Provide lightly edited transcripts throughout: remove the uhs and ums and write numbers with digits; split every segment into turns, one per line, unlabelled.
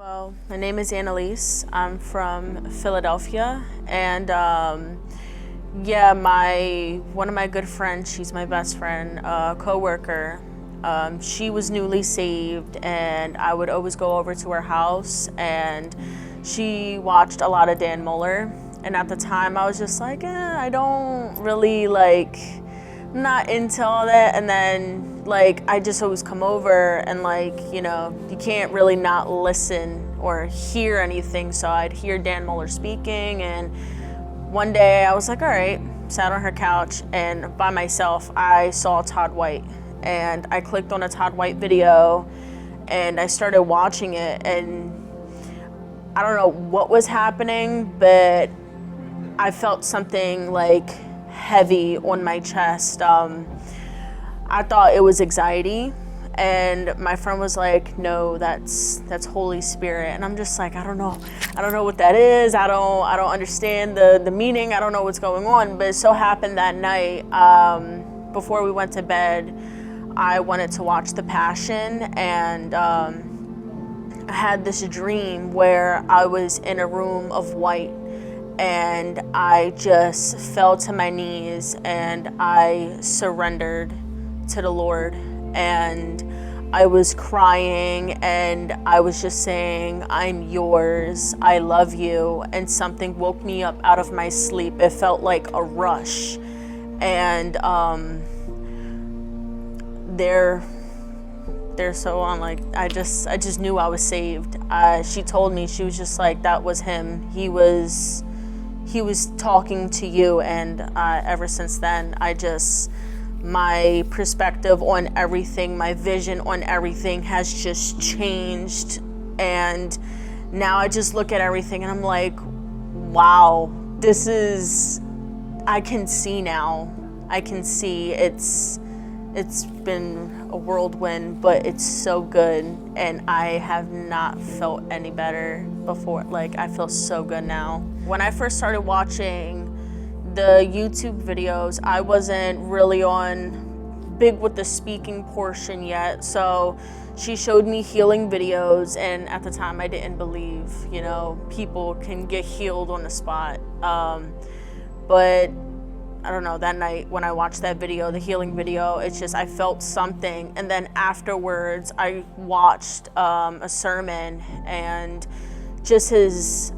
Well, my name is Annalise. I'm from Philadelphia, and yeah, one of my good friends, she's my best friend, coworker. She was newly saved, and I would always go over to her house, and she watched a lot of Dan Mohler. And at the time, I was just like, I don't really I'm not into all that. And then I just always come over and you can't really not listen or hear anything. So I'd hear Dan Mohler speaking, and one day I was like, all right, sat on her couch, and by myself, I saw Todd White, and I clicked on a Todd White video, and I started watching it, and I don't know what was happening, but I felt something heavy on my chest. I thought it was anxiety, and my friend was like, no, that's Holy Spirit. And I'm just like, I don't know what that is. I don't understand the meaning. I don't know what's going on. But it so happened that night, before we went to bed, I wanted to watch The Passion, and I had this dream where I was in a room of white, and I just fell to my knees and I surrendered to the Lord, and I was crying, and I was just saying, I'm yours, I love you. And something woke me up out of my sleep. It felt like a rush, and they're so on. I just knew I was saved. She told me, she was just like, that was him. He was talking to you. And ever since then, my perspective on everything, my vision on everything has just changed. And now I just look at everything and I'm like, wow, I can see now. I can see it's been a whirlwind, but it's so good, and I have not felt any better before. I feel so good now. When I first started watching the YouTube videos, I wasn't really big with the speaking portion yet, so she showed me healing videos, and at the time I didn't believe, people can get healed on the spot. But I don't know, that night when I watched that video, the healing video, I felt something. And then afterwards, I watched a sermon, and just his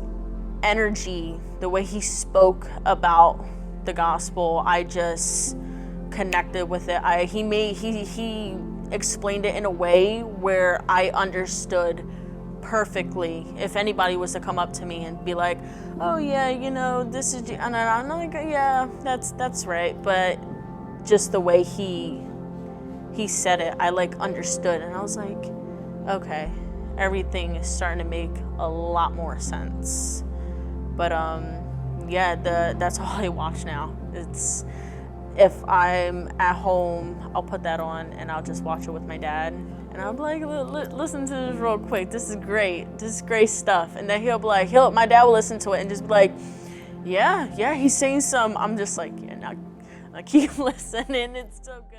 energy, the way he spoke about the gospel, I just connected with it. He explained it in a way where I understood perfectly. If anybody was to come up to me and be like, oh yeah, this is, and I'm like, yeah, that's right. But just the way he said it, I understood, and I was like, okay, everything is starting to make a lot more sense. But yeah, that's all I watch now. If I'm at home, I'll put that on and I'll just watch it with my dad. And I'll be like, listen to this real quick. This is great. This is great stuff. And then he'll be like, my dad will listen to it and just be like, yeah, he's saying some. I'm just like, yeah, now keep listening. It's so good.